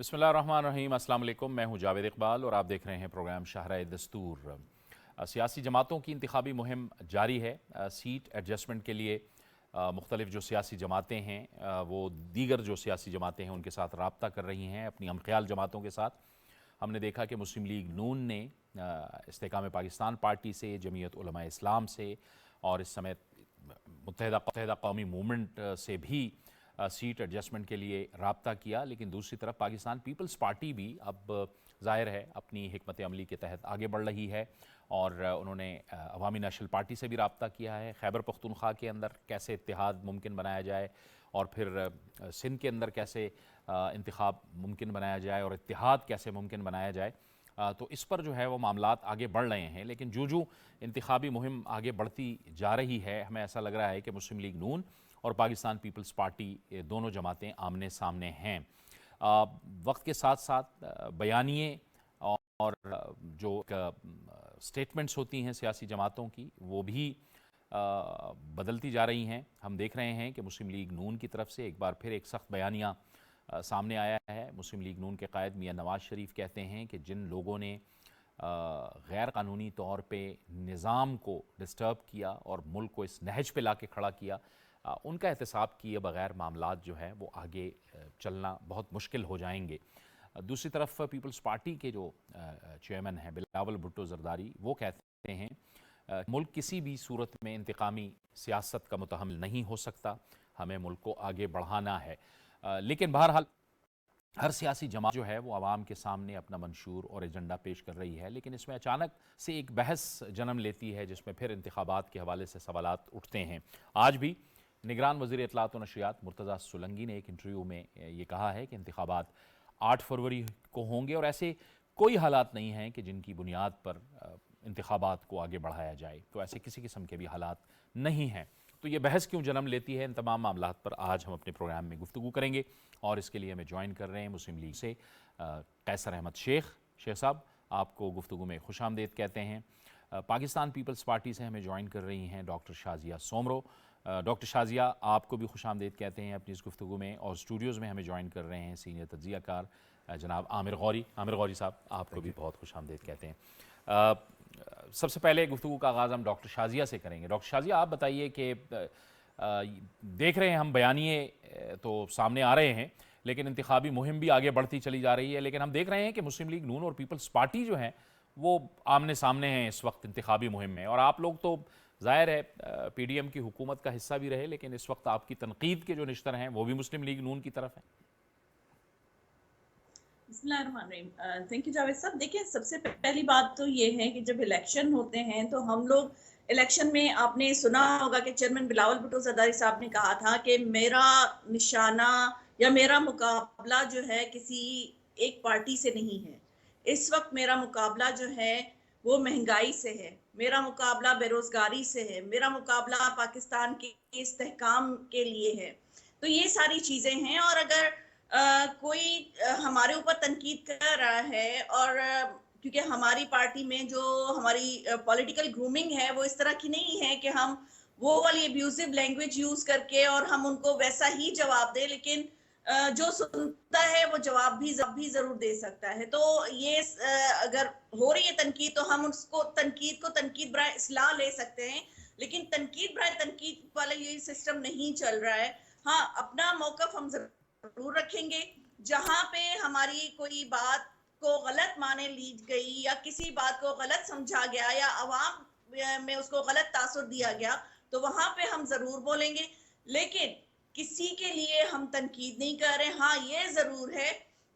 بسم اللہ الرحمن الرحیم۔ السلام علیکم، میں ہوں جاوید اقبال اور آپ دیکھ رہے ہیں پروگرام شاہراہ دستور۔ سیاسی جماعتوں کی انتخابی مہم جاری ہے۔ سیٹ ایڈجسٹمنٹ کے لیے مختلف جو سیاسی جماعتیں ہیں وہ دیگر جو سیاسی جماعتیں ہیں ان کے ساتھ رابطہ کر رہی ہیں، اپنی ہمخیال جماعتوں کے ساتھ۔ ہم نے دیکھا کہ مسلم لیگ نون نے استحکام پاکستان پارٹی سے، جمعیت علماء اسلام سے اور اس سمیت متحدہ قومی موومنٹ سے بھی سیٹ ایڈجسٹمنٹ کے لیے رابطہ کیا، لیکن دوسری طرف پاکستان پیپلز پارٹی بھی اب ظاہر ہے اپنی حکمت عملی کے تحت آگے بڑھ رہی ہے اور انہوں نے عوامی نیشنل پارٹی سے بھی رابطہ کیا ہے۔ خیبر پختونخوا کے اندر کیسے اتحاد ممکن بنایا جائے اور پھر سندھ کے اندر کیسے انتخاب ممکن بنایا جائے اور اتحاد کیسے ممکن بنایا جائے، تو اس پر جو ہے وہ معاملات آگے بڑھ رہے ہیں۔ لیکن جو انتخابی مہم آگے بڑھتی جا رہی ہے، ہمیں ایسا لگ رہا ہے کہ مسلم لیگ نون اور پاکستان پیپلز پارٹی دونوں جماعتیں آمنے سامنے ہیں۔ وقت کے ساتھ ساتھ بیانیے اور جو سٹیٹمنٹس ہوتی ہیں سیاسی جماعتوں کی وہ بھی بدلتی جا رہی ہیں۔ ہم دیکھ رہے ہیں کہ مسلم لیگ نون کی طرف سے ایک بار پھر ایک سخت بیانیہ سامنے آیا ہے۔ مسلم لیگ نون کے قائد میاں نواز شریف کہتے ہیں کہ جن لوگوں نے غیر قانونی طور پہ نظام کو ڈسٹرب کیا اور ملک کو اس نہج پہ لا کے کھڑا کیا، ان کا احتساب کیے بغیر معاملات جو ہے وہ آگے چلنا بہت مشکل ہو جائیں گے۔ دوسری طرف پیپلز پارٹی کے جو چیئرمین ہیں بلاول بھٹو زرداری، وہ کہتے ہیں ملک کسی بھی صورت میں انتقامی سیاست کا متحمل نہیں ہو سکتا، ہمیں ملک کو آگے بڑھانا ہے۔ لیکن بہرحال ہر سیاسی جماعت جو ہے وہ عوام کے سامنے اپنا منشور اور ایجنڈا پیش کر رہی ہے، لیکن اس میں اچانک سے ایک بحث جنم لیتی ہے جس میں پھر انتخابات کے حوالے سے سوالات اٹھتے ہیں۔ آج بھی نگران وزیر اطلاعات و نشریات مرتضیٰ سولنگی نے ایک انٹرویو میں یہ کہا ہے کہ انتخابات 8 فروری کو ہوں گے اور ایسے کوئی حالات نہیں ہیں کہ جن کی بنیاد پر انتخابات کو آگے بڑھایا جائے، تو ایسے کسی قسم کے بھی حالات نہیں ہیں۔ تو یہ بحث کیوں جنم لیتی ہے، ان تمام معاملات پر آج ہم اپنے پروگرام میں گفتگو کریں گے اور اس کے لیے ہمیں جوائن کر رہے ہیں مسلم لیگ سے قیصر احمد شیخ صاحب، آپ کو گفتگو میں خوش آمدید کہتے ہیں۔ پاکستان پیپلز پارٹی سے ہمیں جوائن کر رہی ہیں ڈاکٹر شازیہ سومرو۔ ڈاکٹر شازیہ، آپ کو بھی خوش آمدید کہتے ہیں اپنی اس گفتگو میں، اور اسٹوڈیوز میں ہمیں جوائن کر رہے ہیں سینئر تجزیہ کار جناب عامر غوری صاحب، آپ کو بھی بہت خوش آمدید کہتے ہیں۔ سب سے پہلے گفتگو کا آغاز ہم ڈاکٹر شازیہ سے کریں گے۔ ڈاکٹر شازیہ، آپ بتائیے کہ دیکھ رہے ہیں ہم بیانیے تو سامنے آ رہے ہیں لیکن انتخابی مہم بھی آگے بڑھتی چلی جا رہی ہے، لیکن ہم دیکھ رہے ہیں کہ مسلم لیگ نون اور پیپلز پارٹی جو ہیں وہ آمنے سامنے ہیں اس وقت انتخابی مہم میں، اور آپ لوگ تو ظاہر ہے پی ڈی ایم کی حکومت کا حصہ بھی رہے، لیکن اس وقت آپ کی تنقید کے جو نشتر ہیں وہ بھی مسلم لیگ نون کی طرف ہیں۔ بسم اللہ الرحمن الرحیم۔ تھینک یو جاوید صاحب۔ دیکھیں، سب سے پہلی بات تو یہ ہے کہ جب الیکشن ہوتے ہیں تو ہم لوگ الیکشن میں، آپ نے سنا ہوگا کہ چیئرمین بلاول بھٹو زرداری صاحب نے کہا تھا کہ میرا نشانہ یا میرا مقابلہ جو ہے کسی ایک پارٹی سے نہیں ہے۔ اس وقت میرا مقابلہ جو ہے وہ مہنگائی سے ہے، میرا مقابلہ بے روزگاری سے ہے، میرا مقابلہ پاکستان کے استحکام کے لیے ہے۔ تو یہ ساری چیزیں ہیں، اور اگر کوئی ہمارے اوپر تنقید کر رہا ہے، اور کیونکہ ہماری پارٹی میں جو ہماری پولیٹیکل گرومنگ ہے وہ اس طرح کی نہیں ہے کہ ہم وہ والی ابیوزو لینگویج یوز کر کے اور ہم ان کو ویسا ہی جواب دیں، لیکن جو سنتا ہے وہ جواب بھی ضرور دے سکتا ہے۔ تو یہ اگر ہو رہی ہے تنقید تو ہم اس کو تنقید برائے اصلاح لے سکتے ہیں، لیکن تنقید برائے تنقید والا یہ سسٹم نہیں چل رہا ہے۔ ہاں، اپنا موقف ہم ضرور رکھیں گے، جہاں پہ ہماری کوئی بات کو غلط مانے لی گئی یا کسی بات کو غلط سمجھا گیا یا عوام میں اس کو غلط تاثر دیا گیا تو وہاں پہ ہم ضرور بولیں گے، لیکن کسی کے لیے ہم تنقید نہیں کر رہے۔ ہاں، یہ ضرور ہے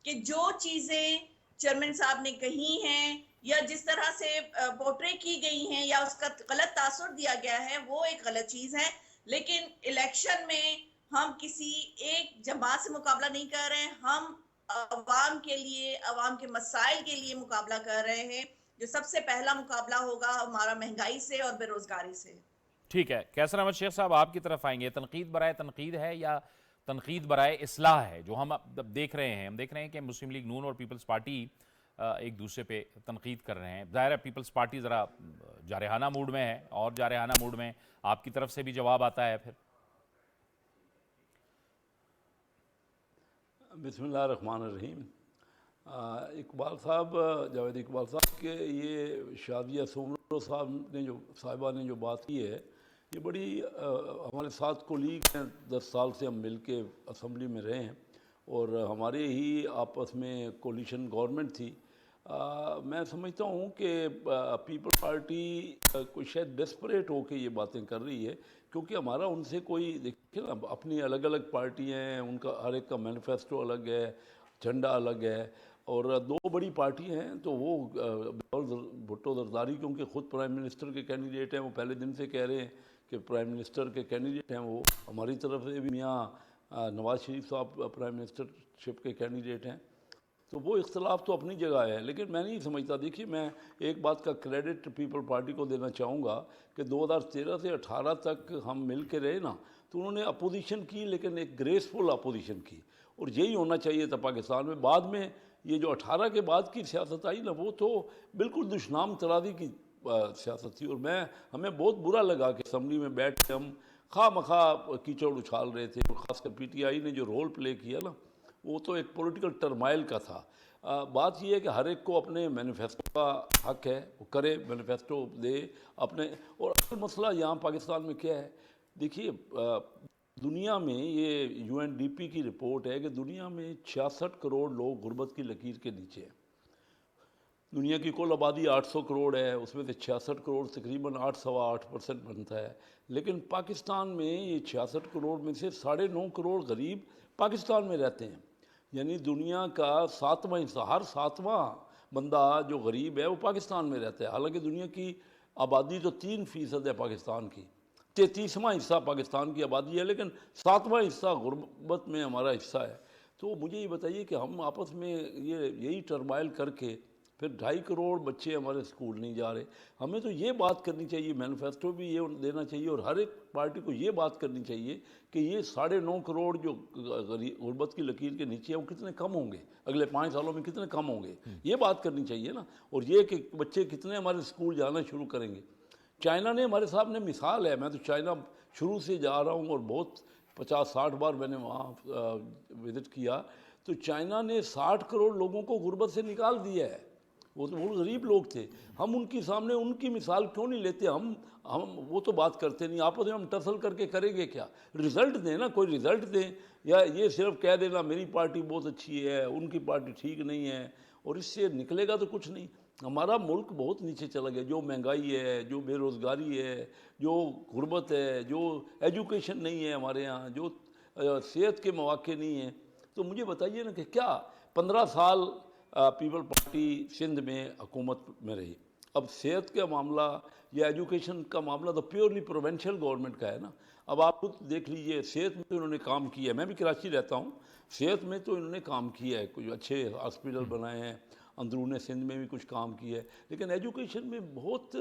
کہ جو چیزیں چیئرمین صاحب نے کہی ہیں یا جس طرح سے پورٹری کی گئی ہیں یا اس کا غلط تاثر دیا گیا ہے وہ ایک غلط چیز ہے، لیکن الیکشن میں ہم کسی ایک جماعت سے مقابلہ نہیں کر رہے ہیں، ہم عوام کے لیے، عوام کے مسائل کے لیے مقابلہ کر رہے ہیں۔ جو سب سے پہلا مقابلہ ہوگا ہمارا مہنگائی سے اور بے روزگاری سے۔ ٹھیک ہے، قیصر احمد شیخ صاحب، آپ کی طرف آئیں گے۔ تنقید برائے تنقید ہے یا تنقید برائے اصلاح ہے جو ہم اب دیکھ رہے ہیں؟ ہم دیکھ رہے ہیں کہ مسلم لیگ نون اور پیپلز پارٹی ایک دوسرے پہ تنقید کر رہے ہیں۔ ظاہر ہے پیپلز پارٹی ذرا جارحانہ موڈ میں ہے اور جارحانہ موڈ میں آپ کی طرف سے بھی جواب آتا ہے پھر۔ بسم اللہ الرحمن الرحیم۔ اقبال صاحب، جاوید اقبال صاحب کے یہ شادیہ سومرو صاحبہ نے جو بات کی ہے، یہ بڑی ہمارے ساتھ کولیگ ہیں، 10 سال سے ہم مل کے اسمبلی میں رہے ہیں اور ہمارے ہی آپس میں کولیشن گورنمنٹ تھی۔ میں سمجھتا ہوں کہ پیپل پارٹی کوئی شاید ڈیسپریٹ ہو کے یہ باتیں کر رہی ہے، کیونکہ ہمارا ان سے کوئی، دیکھیں نا، اپنی الگ الگ پارٹیاں ہیں، ان کا ہر ایک کا مینیفیسٹو الگ ہے، جھنڈا الگ ہے، اور 2 بڑی پارٹی ہیں تو وہ بلاول بھٹو زرداری کیونکہ خود پرائم منسٹر کے کینڈیڈیٹ ہیں، وہ پہلے دن سے کہہ رہے ہیں کہ پرائم منسٹر کے کینڈیڈیٹ ہیں، وہ ہماری طرف سے بھی میاں نواز شریف صاحب پرائم منسٹر شپ کے کینڈیڈیٹ ہیں، تو وہ اختلاف تو اپنی جگہ ہے، لیکن میں نہیں سمجھتا۔ دیکھیے، میں ایک بات کا کریڈٹ پیپل پارٹی کو دینا چاہوں گا کہ 2013 سے 18 تک ہم مل کے رہے نا، تو انہوں نے اپوزیشن کی، لیکن ایک گریسفل اپوزیشن کی، اور یہی ہونا چاہیے تھا پاکستان میں۔ بعد میں یہ جو 18 کے بعد کی سیاست آئی نا، وہ تو بالکل دشنام ترازی کی سیاست تھی، اور ہمیں بہت برا لگا کہ اسمبلی میں بیٹھ کے ہم خواہ مخواہ کیچڑ اچھال رہے تھے، اور خاص کر پی ٹی آئی نے جو رول پلے کیا نا، وہ تو ایک پولیٹیکل ٹرمائل کا تھا۔ بات یہ ہے کہ ہر ایک کو اپنے مینیفیسٹو کا حق ہے، وہ کرے، مینیفیسٹو دے اپنے۔ اور اصل مسئلہ یہاں پاکستان میں کیا ہے، دیکھیے، دنیا میں یہ UNDP کی رپورٹ ہے کہ دنیا میں 66 کروڑ لوگ غربت کی لکیر کے نیچے ہیں۔ دنیا کی کل آبادی 800 کروڑ ہے، اس میں سے 66 کروڑ تقریباً 8.8% بنتا ہے، لیکن پاکستان میں یہ 66 کروڑ میں سے 9.5 کروڑ غریب پاکستان میں رہتے ہیں، یعنی دنیا کا 7واں حصہ، ہر 7واں بندہ جو غریب ہے وہ پاکستان میں رہتا ہے۔ حالانکہ دنیا کی آبادی تو 3% ہے پاکستان کی، 33واں حصہ پاکستان کی آبادی ہے، لیکن 7واں حصہ غربت میں ہمارا حصہ ہے۔ تو مجھے یہ بتائیے کہ ہم آپس میں یہی ٹرمائل کر کے پھر 2.5 کروڑ بچے ہمارے اسکول نہیں جا رہے۔ ہمیں تو یہ بات کرنی چاہیے، مینیفیسٹو بھی یہ دینا چاہیے، اور ہر ایک پارٹی کو یہ بات کرنی چاہیے کہ یہ 9.5 کروڑ جو غربت کی لکیر کے نیچے ہیں وہ کتنے کم ہوں گے، اگلے 5 سالوں میں کتنے کم ہوں گے، یہ بات کرنی چاہیے نا۔ اور یہ کہ بچے کتنے ہمارے اسکول جانا شروع کریں گے۔ چائنا نے ہمارے سامنے مثال ہے، میں تو چائنا شروع سے جا رہا ہوں اور بہت 50-60 بار میں نے وہاں وزٹ کیا، تو چائنا نے 60 کروڑ لوگوں کو غربت سے نکال دیا ہے۔ وہ تو بہت غریب لوگ تھے، ہم ان کی سامنے ان کی مثال کیوں نہیں لیتے؟ ہم وہ تو بات کرتے نہیں، آپس میں ہم ٹسل کر کے کریں گے کیا؟ رزلٹ دیں نا، کوئی رزلٹ دیں، یا یہ صرف کہہ دینا میری پارٹی بہت اچھی ہے، ان کی پارٹی ٹھیک نہیں ہے، اور اس سے نکلے گا تو کچھ نہیں۔ ہمارا ملک بہت نیچے چلا گیا، جو مہنگائی ہے، جو بے روزگاری ہے، جو غربت ہے، جو ایجوکیشن نہیں ہے ہمارے ہاں، جو صحت کے مواقع نہیں ہیں۔ تو مجھے بتائیے نا کہ کیا 15 سال پیپل پارٹی سندھ میں حکومت میں رہی، اب صحت کا معاملہ یا ایجوکیشن کا معاملہ تو پیورلی پروونشل گورنمنٹ کا ہے نا۔ اب آپ خود دیکھ لیجئے، صحت میں تو انہوں نے کام کیا ہے، میں بھی کراچی رہتا ہوں، صحت میں تو انہوں نے کام کیا ہے، کچھ اچھے ہاسپٹل بنائے ہیں، اندرون سندھ میں بھی کچھ کام کیا ہے، لیکن ایجوکیشن میں بہت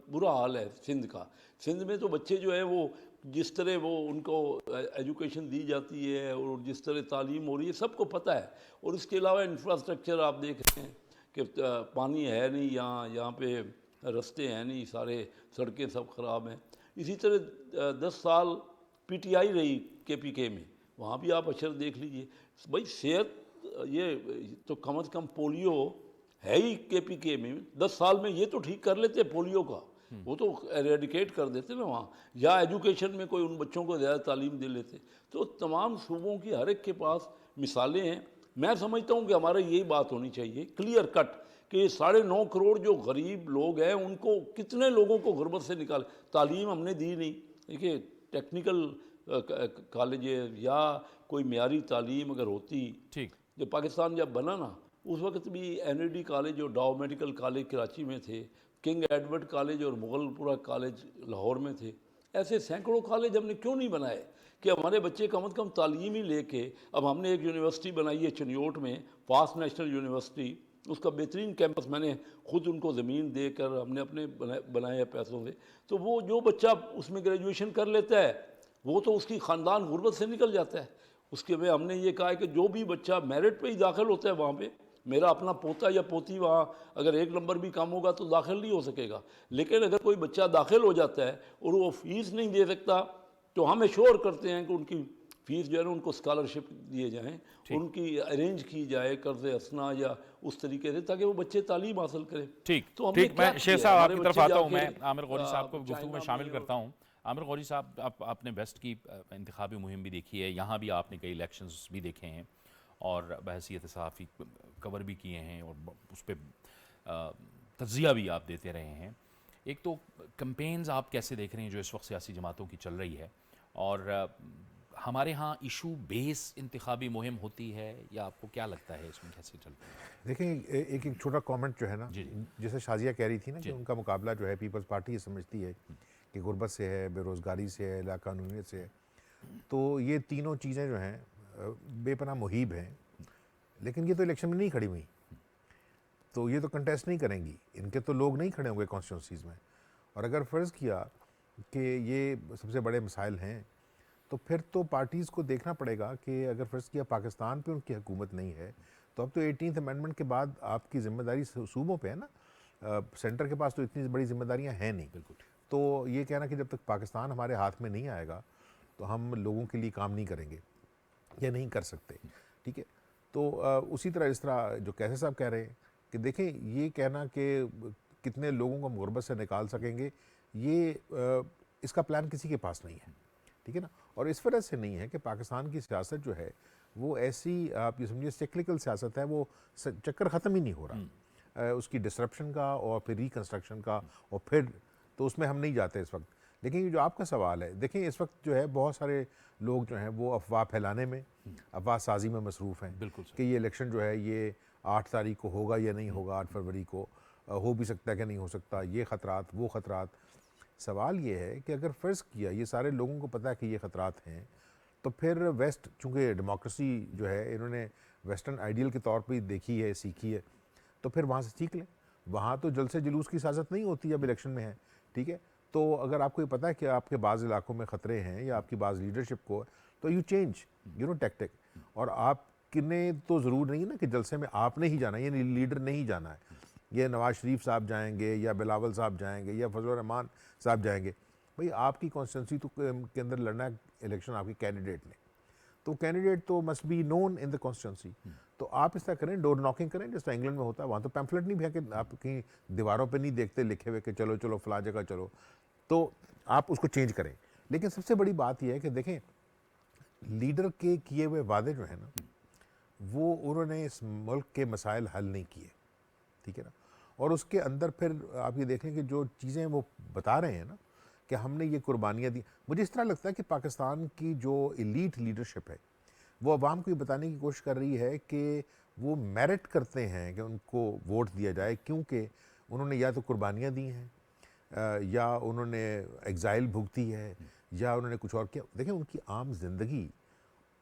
برا حال ہے سندھ کا۔ سندھ میں تو بچے جو ہیں وہ جس طرح وہ ان کو ایجوکیشن دی جاتی ہے اور جس طرح تعلیم ہو رہی ہے سب کو پتہ ہے، اور اس کے علاوہ انفراسٹرکچر آپ دیکھ رہے ہیں کہ پانی ہے نہیں یہاں پہ، رستے ہیں نہیں، سارے سڑکیں سب خراب ہیں۔ اسی طرح 10 سال پی ٹی آئی رہی KPK میں، وہاں بھی آپ اشر دیکھ لیجئے۔ بھائی صحت، یہ تو کم از کم پولیو ہے ہی KPK میں، 10 سال میں یہ تو ٹھیک کر لیتے پولیو کا، وہ تو ایریڈیکیٹ کر دیتے نا وہاں، یا ایجوکیشن میں کوئی ان بچوں کو زیادہ تعلیم دے لیتے۔ تو تمام صوبوں کی ہر ایک کے پاس مثالیں ہیں۔ میں سمجھتا ہوں کہ ہمارا یہی بات ہونی چاہیے کلیئر کٹ کہ یہ 9.5 کروڑ جو غریب لوگ ہیں ان کو کتنے لوگوں کو غربت سے نکال، تعلیم ہم نے دی نہیں۔ دیکھیے، ٹیکنیکل کالجز یا کوئی معیاری تعلیم اگر ہوتی، جب پاکستان جب بنا نا، اس وقت بھی NAD کالج اور ڈاؤ میڈیکل کالج کراچی میں تھے، کنگ ایڈورڈ کالج اور مغل پورہ کالج لاہور میں تھے، ایسے سینکڑوں کالج ہم نے کیوں نہیں بنائے کہ ہمارے بچے کم از کم تعلیم ہی لے کے۔ اب ہم نے ایک یونیورسٹی بنائی ہے چنیوٹ میں، فاسٹ نیشنل یونیورسٹی، اس کا بہترین کیمپس، میں نے خود ان کو زمین دے کر ہم نے اپنے بنائے ہیں پیسوں سے۔ تو وہ جو بچہ اس میں گریجویشن کر لیتا ہے وہ تو اس کی خاندان غربت سے نکل جاتا ہے۔ اس کے میں ہم نے یہ کہا ہے کہ جو بھی بچہ میرٹ پہ ہی داخل ہوتا ہے وہاں پہ، میرا اپنا پوتا یا پوتی وہاں اگر 1 نمبر بھی کم ہوگا تو داخل نہیں ہو سکے گا، لیکن اگر کوئی بچہ داخل ہو جاتا ہے اور وہ فیس نہیں دے سکتا تو ہم ایشور کرتے ہیں کہ ان کی فیس جو ہے نا ان کو اسکالرشپ دیے جائیں، ان کی ارینج کی جائے قرض حسنہ یا اس طریقے سے، تاکہ وہ بچے تعلیم حاصل کریں۔ ٹھیک تو ہم نے ٹھیک، کیا میں شیر کیا ہے؟ صاحب آپ ہمارے کی بچے طرف آتا جا ہوں، کے میں عامر غوری صاحب کو گفتگو چائنا میں شامل میں کرتا ہوں۔ عامر غوری صاحب، آپ نے ویسٹ کی انتخابی مہم بھی دیکھی ہے، یہاں بھی آپ نے کئی الیکشنز بھی دیکھے ہیں اور بحیثیت صحافی کور بھی کیے ہیں اور اس پہ تجزیہ بھی آپ دیتے رہے ہیں۔ ایک تو کمپینز آپ کیسے دیکھ رہے ہیں جو اس وقت سیاسی جماعتوں کی چل رہی ہے، اور ہمارے ہاں ایشو بیس انتخابی مہم ہوتی ہے یا آپ کو کیا لگتا ہے اس میں کیسے چلتا ہے؟ دیکھیں ایک چھوٹا کامنٹ جو ہے نا، جی جیسے شازیہ کہہ رہی تھی نا کہ ان کا مقابلہ جو ہے پیپلز پارٹی یہ سمجھتی ہے کہ غربت سے ہے، بے روزگاری سے ہے، لاقانونیت سے ہے، تو یہ تینوں چیزیں جو ہیں بے پناہ محیب ہیں، لیکن یہ تو الیکشن میں نہیں کھڑی ہوئی، تو یہ تو کنٹیسٹ نہیں کریں گی، ان کے تو لوگ نہیں کھڑے ہوں گے کانسٹیٹوئنسیز میں، اور اگر فرض کیا کہ یہ سب سے بڑے مسائل ہیں تو پھر تو پارٹیز کو دیکھنا پڑے گا کہ اگر فرض کیا پاکستان پہ ان کی حکومت نہیں ہے تو اب تو 18th امینڈمنٹ کے بعد آپ کی ذمہ داری صوبوں پہ ہے نا، سینٹر کے پاس تو اتنی بڑی ذمہ داریاں ہیں نہیں، بالکل۔ تو یہ کہنا کہ جب تک پاکستان ہمارے ہاتھ میں نہیں آئے گا تو ہم لوگوں کے لیے کام نہیں کریں گے یا نہیں کر سکتے، ٹھیک ہے۔ تو اسی طرح اس طرح جو کیسے صاحب کہہ رہے ہیں کہ دیکھیں یہ کہنا کہ کتنے لوگوں کو ہم غربت سے نکال سکیں گے، یہ اس کا پلان کسی کے پاس نہیں ہے، ٹھیک ہے نا، اور اس وجہ سے نہیں ہے کہ پاکستان کی سیاست جو ہے وہ ایسی آپ یہ سمجھیے سیکلیکل سیاست ہے، وہ چکر ختم ہی نہیں ہو رہا، اس کی ڈسرپشن کا اور پھر ریکنسٹرکشن کا، اور پھر تو اس میں ہم نہیں جاتے اس وقت۔ لیکن یہ جو آپ کا سوال ہے، دیکھیں اس وقت جو ہے بہت سارے لوگ جو ہیں وہ افواہ پھیلانے میں، افواہ سازی میں مصروف ہیں بالکل کہ یہ الیکشن جو ہے یہ 8 تاریخ کو ہوگا یا نہیں ہوگا، 8 فروری کو ہو بھی سکتا ہے کہ نہیں ہو سکتا، یہ خطرات وہ خطرات۔ سوال یہ ہے کہ اگر فرض کیا یہ سارے لوگوں کو پتہ ہے کہ یہ خطرات ہیں، تو پھر ویسٹ چونکہ ڈیموکریسی جو ہے انہوں نے ویسٹرن آئیڈیل کے طور پہ دیکھی ہے، سیکھی ہے، تو پھر وہاں سے سیکھ لیں۔ وہاں تو جلسے جلوس کی سیاست نہیں ہوتی جب الیکشن میں ہے، ٹھیک ہے، تو اگر آپ کو یہ پتہ ہے کہ آپ کے بعض علاقوں میں خطرے ہیں یا آپ کی بعض لیڈرشپ کو، تو یو چینج ٹیکٹک، اور آپ نے تو ضرور نہیں ہے نا کہ جلسے میں آپ نے ہی جانا ہے، یعنی لیڈر نہیں جانا ہے، یہ نواز شریف صاحب جائیں گے یا بلاول صاحب جائیں گے یا فضل الرحمان صاحب جائیں گے، بھئی آپ کی کانسٹیٹنسی تو کے اندر لڑنا ہے الیکشن آپ کی کینڈیڈیٹ نے، تو کینڈیڈیٹ تو must be known in the constituency, تو آپ اس طرح کریں، ڈور ناکنگ کریں جس طرح انگلینڈ میں ہوتا ہے، وہاں تو پیمفلٹ نہیں بھی ہے کہ آپ کہیں دیواروں پہ نہیں دیکھتے لکھے ہوئے کہ چلو چلو فلاں جگہ چلو، تو آپ اس کو چینج کریں۔ لیکن سب سے بڑی بات یہ ہے کہ دیکھیں لیڈر کے کیے ہوئے وعدے جو ہیں نا وہ انہوں نے اس ملک کے مسائل حل نہیں کیے، ٹھیک ہے نا، اور اس کے اندر پھر آپ یہ دیکھیں کہ جو چیزیں وہ بتا رہے ہیں نا کہ ہم نے یہ قربانیاں دی، مجھے اس طرح لگتا ہے کہ پاکستان کی جو ایلیٹ لیڈرشپ ہے وہ عوام کو یہ بتانے کی کوشش کر رہی ہے کہ وہ میرٹ کرتے ہیں کہ ان کو ووٹ دیا جائے، کیونکہ انہوں نے یا تو قربانیاں دی ہیں یا انہوں نے ایگزائل بھگتی ہے یا انہوں نے کچھ اور کیا۔ دیکھیں ان کی عام زندگی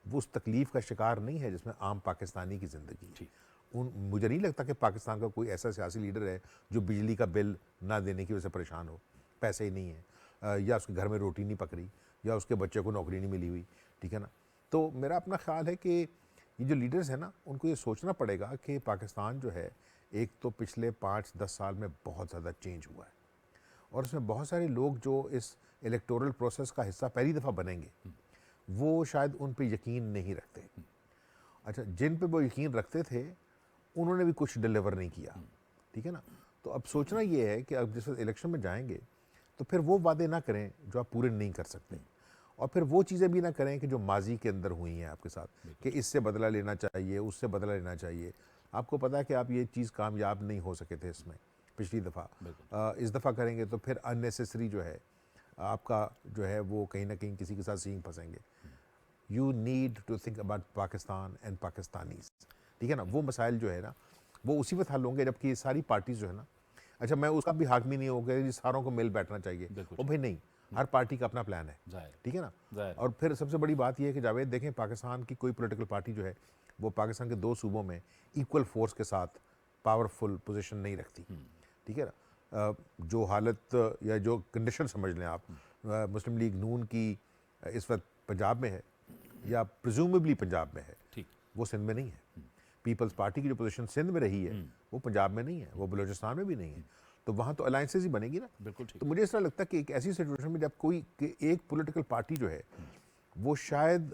وہ اس تکلیف کا شکار نہیں ہے جس میں عام پاکستانی کی زندگی ہے۔ مجھے نہیں لگتا کہ پاکستان کا کوئی ایسا سیاسی لیڈر ہے جو بجلی کا بل نہ دینے کی وجہ سے پریشان ہو، پیسے ہی نہیں ہیں، یا اس کے گھر میں روٹی نہیں پکڑی، یا اس کے بچے کو نوکری نہیں ملی ہوئی، ٹھیک ہے نا۔ تو میرا اپنا خیال ہے کہ یہ جو لیڈرز ہیں نا ان کو یہ سوچنا پڑے گا کہ پاکستان جو ہے ایک تو پچھلے 5-10 سال میں بہت زیادہ چینج ہوا ہے، اور اس میں بہت سارے لوگ جو اس الیکٹورل پروسیس کا حصہ پہلی دفعہ بنیں گے وہ شاید ان پہ یقین نہیں رکھتے، اچھا جن پہ وہ یقین رکھتے تھے انہوں نے بھی کچھ ڈیلیور نہیں کیا، ٹھیک ہے نا۔ تو اب سوچنا یہ ہے کہ اب جس وقت الیکشن میں جائیں گے تو پھر وہ وعدے نہ کریں جو آپ پورے نہیں کر سکتے، اور پھر وہ چیزیں بھی نہ کریں کہ جو ماضی کے اندر ہوئی ہیں آپ کے ساتھ، کہ اس سے بدلہ لینا چاہیے، اس سے بدلہ لینا چاہیے۔ آپ کو پتہ ہے کہ آپ یہ چیز کامیاب نہیں ہو سکے تھے اس میں پچھلی دفعہ، اس دفعہ کریں گے تو پھر اننیسیسری جو ہے آپ کا جو ہے وہ کہیں نہ کہیں کسی کے ساتھ سینگ پھنسیں گے۔ You need to think about Pakistan and Pakistanis, ٹھیک ہے نا۔ وہ مسائل جو ہے نا وہ اسی وقت حل ہوں گے جبکہ یہ ساری پارٹیز جو ہے نا، اچھا میں اس کا بھی حاکمی نہیں ہو گیا ساروں کو مل بیٹھنا چاہیے، اور بھائی نہیں، ہر پارٹی کا اپنا پلان ہے، ٹھیک ہے نا۔ اور پھر سب سے بڑی بات یہ ہے کہ جاوید دیکھیں پاکستان کی کوئی پولیٹیکل پارٹی جو ہے وہ پاکستان کے 2 صوبوں میں ایکول فورس کے ساتھ پاورفل پوزیشن نہیں رکھتی، ٹھیک ہے نا۔ جو حالت یا جو کنڈیشن سمجھ لیں آپ، مسلم لیگ نون کی اس وقت پنجاب میں ہے یا پریزیومیبلی پنجاب میں ہے، وہ سندھ میں نہیں ہے۔ پیپلز پارٹی کی جو پوزیشن سندھ میں رہی ہے وہ پنجاب میں نہیں ہے، وہ بلوچستان میں بھی نہیں ہے، تو وہاں تو الائنسز ہی بنے گی نا۔ تو مجھے اس طرح لگتا ہے کہ ایک ایسی سچویشن میں جب کوئی ایک پولیٹیکل پارٹی جو ہے وہ شاید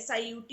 SIUT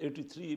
83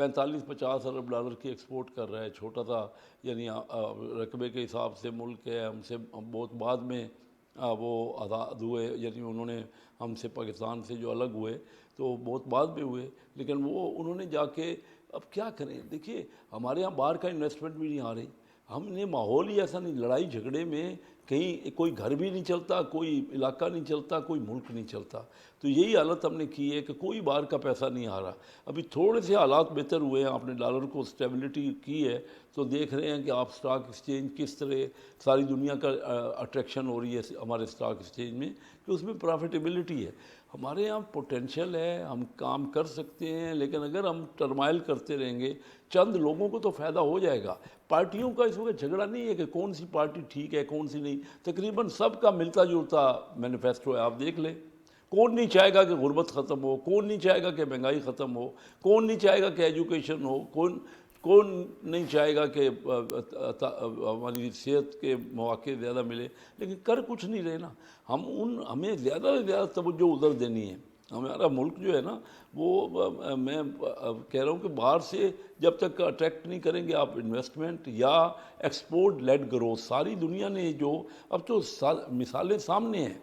45-50 ارب ڈالر کی ایکسپورٹ کر رہا ہے، چھوٹا سا یعنی رقبے کے حساب سے ملک ہے، ہم سے بہت بعد میں وہ آزاد ہوئے، یعنی انہوں نے ہم سے پاکستان سے جو الگ ہوئے تو بہت بعد میں ہوئے، لیکن وہ انہوں نے جا کے اب کیا کریں؟ دیکھیے ہمارے ہاں باہر کا انویسٹمنٹ بھی نہیں آ رہی، ہم نے ماحول ہی ایسا نہیں، لڑائی جھگڑے میں کہیں کوئی گھر بھی نہیں چلتا، کوئی علاقہ نہیں چلتا، کوئی ملک نہیں چلتا، تو یہی حالت ہم نے کی ہے کہ کوئی باہر کا پیسہ نہیں آ رہا۔ ابھی تھوڑے سے حالات بہتر ہوئے ہیں، آپ نے ڈالر کو اسٹیبلٹی کی ہے تو دیکھ رہے ہیں کہ آپ سٹاک ایکسچینج کس طرح ساری دنیا کا اٹریکشن ہو رہی ہے ہمارے سٹاک ایکسچینج میں، کہ اس میں پرافیٹیبلٹی ہے۔ ہمارے یہاں پوٹینشیل ہے، ہم کام کر سکتے ہیں، لیکن اگر ہم ٹرمائل کرتے رہیں گے چند لوگوں کو تو فائدہ ہو جائے گا۔ پارٹیوں کا اس وقت جھگڑا نہیں ہے کہ کون سی پارٹی ٹھیک ہے کون سی نہیں، تقریباً سب کا ملتا جلتا مینیفیسٹو ہے، آپ دیکھ لیں۔ کون نہیں چاہے گا کہ غربت ختم ہو، کون نہیں چاہے گا کہ مہنگائی ختم ہو، کون نہیں چاہے گا کہ ایجوکیشن ہو، کون نہیں چاہے گا کہ ہماری صحت کے مواقع زیادہ ملے، لیکن کر کچھ نہیں رہے نا۔ ہمیں زیادہ سے زیادہ توجہ ادھر دینی ہے۔ ہمارا ملک جو ہے نا وہ میں کہہ رہا ہوں کہ باہر سے جب تک اٹریکٹ نہیں کریں گے آپ انویسٹمنٹ یا ایکسپورٹ لیڈ گروتھ، ساری دنیا نے جو اب تو مثالیں سامنے ہیں،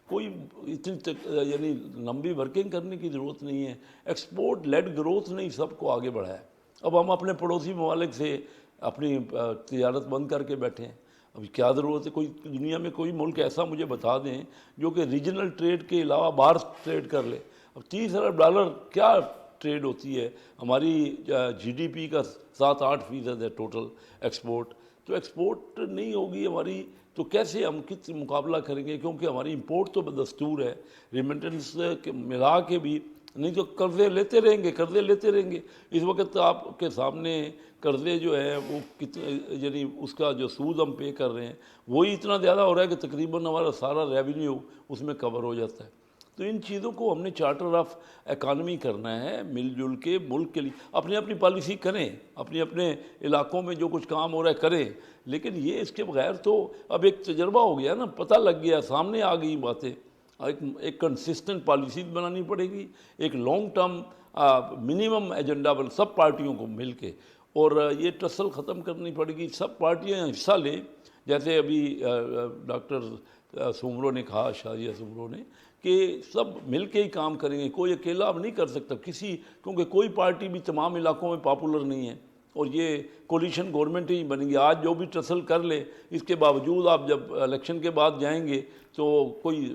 کوئی اتنی یعنی لمبی ورکنگ کرنے کی ضرورت نہیں ہے، ایکسپورٹ لیڈ گروتھ نے سب کو آگے بڑھایا ہے۔ اب ہم اپنے پڑوسی ممالک سے اپنی تجارت بند کر کے بیٹھے ہیں، ابھی کیا ضرورت ہے؟ کوئی دنیا میں کوئی ملک ایسا مجھے بتا دیں جو کہ ریجنل ٹریڈ کے علاوہ باہر ٹریڈ کر لے۔ اب 30 ارب ڈالر کیا ٹریڈ ہوتی ہے؟ ہماری جی ڈی پی کا 7-8% ہے ٹوٹل ایکسپورٹ، تو ایکسپورٹ نہیں ہوگی ہماری تو کیسے ہم کس مقابلہ کریں گے؟ کیونکہ ہماری امپورٹ تو بدستور ہے، ریمیٹنس ملا کے بھی نہیں تو قرضے لیتے رہیں گے۔ اس وقت آپ کے سامنے قرضے جو ہیں وہ کتنے، یعنی اس کا جو سود ہم پے کر رہے ہیں وہی اتنا زیادہ ہو رہا ہے کہ تقریباً ہمارا سارا ریونیو اس میں کور ہو جاتا ہے۔ تو ان چیزوں کو ہم نے چارٹر آف اکانومی کرنا ہے، مل جل کے ملک کے لیے اپنی اپنی پالیسی کریں، اپنے علاقوں میں جو کچھ کام ہو رہا ہے کریں، لیکن یہ اس کے بغیر تو اب ایک تجربہ ہو گیا نا، پتہ لگ گیا، سامنے آ گئی باتیں۔ ایک کنسسٹنٹ پالیسی بنانی پڑے گی، ایک لانگ ٹرم منیمم ایجنڈا بن سب پارٹیوں کو مل کے، اور یہ ٹسل ختم کرنی پڑے گی، سب پارٹیاں حصہ لیں۔ جیسے ابھی ڈاکٹر سومرو نے کہا، شازیہ سومرو نے، کہ سب مل کے ہی کام کریں گے، کوئی اکیلا اب نہیں کر سکتا کیونکہ کوئی پارٹی بھی تمام علاقوں میں پاپولر نہیں ہے، اور یہ کولیشن گورنمنٹ ہی بنے گی۔ آج جو بھی ٹسل کر لے، اس کے باوجود آپ جب الیکشن کے بعد جائیں گے تو کوئی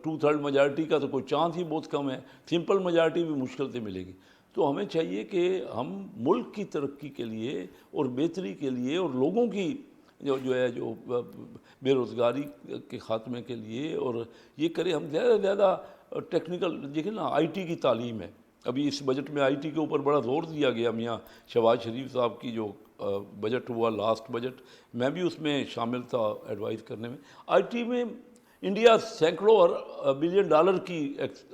2/3 میجارٹی کا تو کوئی چانس ہی بہت کم ہے، سمپل میجارٹی بھی مشکل سے ملے گی۔ تو ہمیں چاہیے کہ ہم ملک کی ترقی کے لیے اور بہتری کے لیے اور لوگوں کی جو بے روزگاری کے خاتمے کے لیے اور یہ کریں، ہم زیادہ سے زیادہ ٹیکنیکل دیکھیں نا، آئی ٹی کی تعلیم ہے، ابھی اس بجٹ میں آئی ٹی کے اوپر بڑا زور دیا گیا۔ میاں شہباز شریف صاحب کی جو بجٹ ہوا لاسٹ بجٹ، میں بھی اس میں شامل تھا ایڈوائز کرنے میں۔ آئی ٹی میں انڈیا سینکڑوں اور بلین ڈالر کی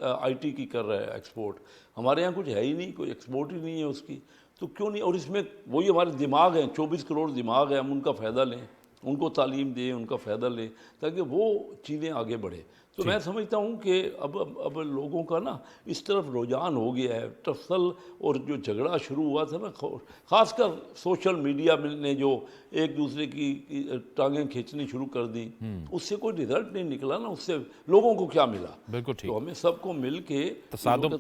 آئی ٹی کی کر رہا ہے ایکسپورٹ، ہمارے یہاں کچھ ہے ہی نہیں، کوئی ایکسپورٹ ہی نہیں ہے اس کی، تو کیوں نہیں؟ اور اس میں وہی ہمارے دماغ ہیں، 24 کروڑ دماغ ہیں، ہم ان کا فائدہ لیں، ان کو تعلیم دیں، ان کا فائدہ لیں تاکہ وہ چیزیں آگے بڑھیں۔ تو میں سمجھتا ہوں کہ اب لوگوں کا نا اس طرف رجحان ہو گیا ہے، تفصل اور جو جھگڑا شروع ہوا تھا نا، خاص کر سوشل میڈیا نے جو ایک دوسرے کی ٹانگیں کھینچنی شروع کر دی، اس سے کوئی رزلٹ نہیں نکلا نا، اس سے لوگوں کو کیا ملا؟ بالکل ٹھیک۔ تو ہمیں سب کو مل کے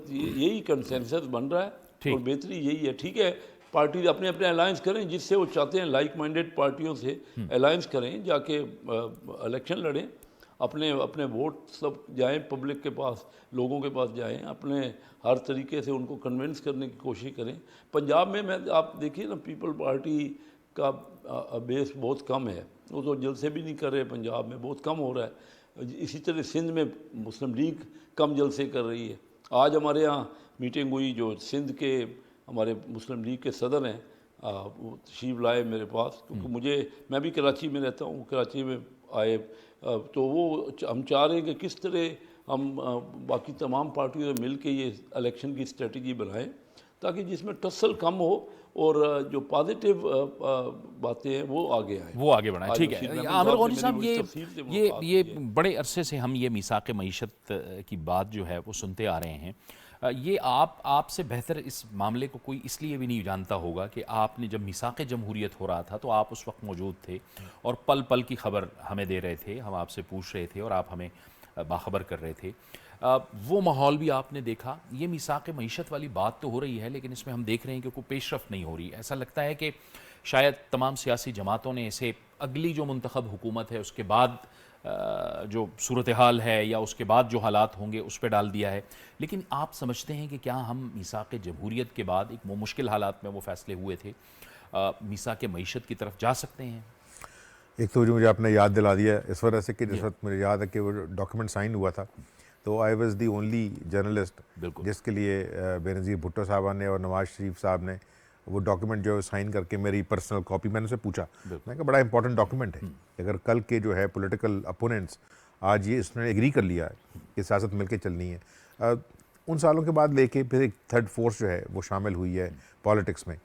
یہی کنسنسس بن رہا ہے اور بہتری یہی ہے۔ ٹھیک ہے، پارٹی اپنے الائنس کریں جس سے وہ چاہتے ہیں، لائک مائنڈیڈ پارٹیوں سے الائنس کریں، جا کے الیکشن لڑیں، اپنے ووٹ سب جائیں پبلک کے پاس، لوگوں کے پاس جائیں، اپنے ہر طریقے سے ان کو کنونس کرنے کی کوشش کریں۔ پنجاب میں آپ دیکھیے نا، پیپل پارٹی کا بیس بہت کم ہے، وہ تو جلسے بھی نہیں کر رہے، پنجاب میں بہت کم ہو رہا ہے۔ اسی طرح سندھ میں مسلم لیگ کم جلسے کر رہی ہے۔ آج ہمارے ہاں میٹنگ ہوئی، جو سندھ کے ہمارے مسلم لیگ کے صدر ہیں وہ تشریف لائے میرے پاس، کیونکہ میں بھی کراچی میں رہتا ہوں، کراچی میں آئے، تو وہ ہم چاہ رہے ہیں کہ کس طرح ہم باقی تمام پارٹیوں سے مل کے یہ الیکشن کی اسٹریٹجی بنائیں تاکہ جس میں ٹسل کم ہو اور جو پازیٹیو باتیں ہیں وہ آگے آئیں، وہ آگے بڑھائیں۔ ٹھیک ہے عامر غنی صاحب، یہ بڑے عرصے سے ہم یہ میثاق معیشت کی بات جو ہے وہ سنتے آ رہے ہیں، یہ آپ سے بہتر اس معاملے کو کوئی اس لیے بھی نہیں جانتا ہوگا کہ آپ نے جب میثاق جمہوریت ہو رہا تھا تو آپ اس وقت موجود تھے اور پل پل کی خبر ہمیں دے رہے تھے، ہم آپ سے پوچھ رہے تھے اور آپ ہمیں باخبر کر رہے تھے. وہ ماحول بھی آپ نے دیکھا. یہ میثاق معیشت والی بات تو ہو رہی ہے لیکن اس میں ہم دیکھ رہے ہیں کہ کوئی پیش رفت نہیں ہو رہی. ایسا لگتا ہے کہ شاید تمام سیاسی جماعتوں نے اسے اگلی جو منتخب حکومت ہے اس کے بعد جو صورتحال ہے یا اس کے بعد جو حالات ہوں گے اس پہ ڈال دیا ہے. لیکن آپ سمجھتے ہیں کہ کیا ہم میثاق جمہوریت کے بعد ایک مشکل حالات میں وہ فیصلے ہوئے تھے میثاق معیشت کی طرف جا سکتے ہیں؟ ایک تو جو مجھے آپ نے یاد دلا دیا اس وجہ سے کہ جس وقت مجھے یاد ہے کہ وہ ڈاکیومنٹ سائن ہوا تھا تو I was the only journalist جس کے لیے بینظیر بھٹو صاحبہ نے اور نواز شریف صاحب نے وہ ڈاکیومنٹ جو ہے سائن کر کے میری پرسنل کاپی میں نے اسے پوچھا. میں نے کہا بڑا امپورٹنٹ ڈاکیومنٹ ہے. اگر کل کے جو ہے پولیٹیکل اپوننٹس آج یہ اس نے ایگری کر لیا ہے کہ سیاست مل کے چلنی ہے. ان سالوں کے بعد لے کے پھر ایک تھرڈ فورس جو ہے وہ شامل ہوئی ہے پالیٹکس میں.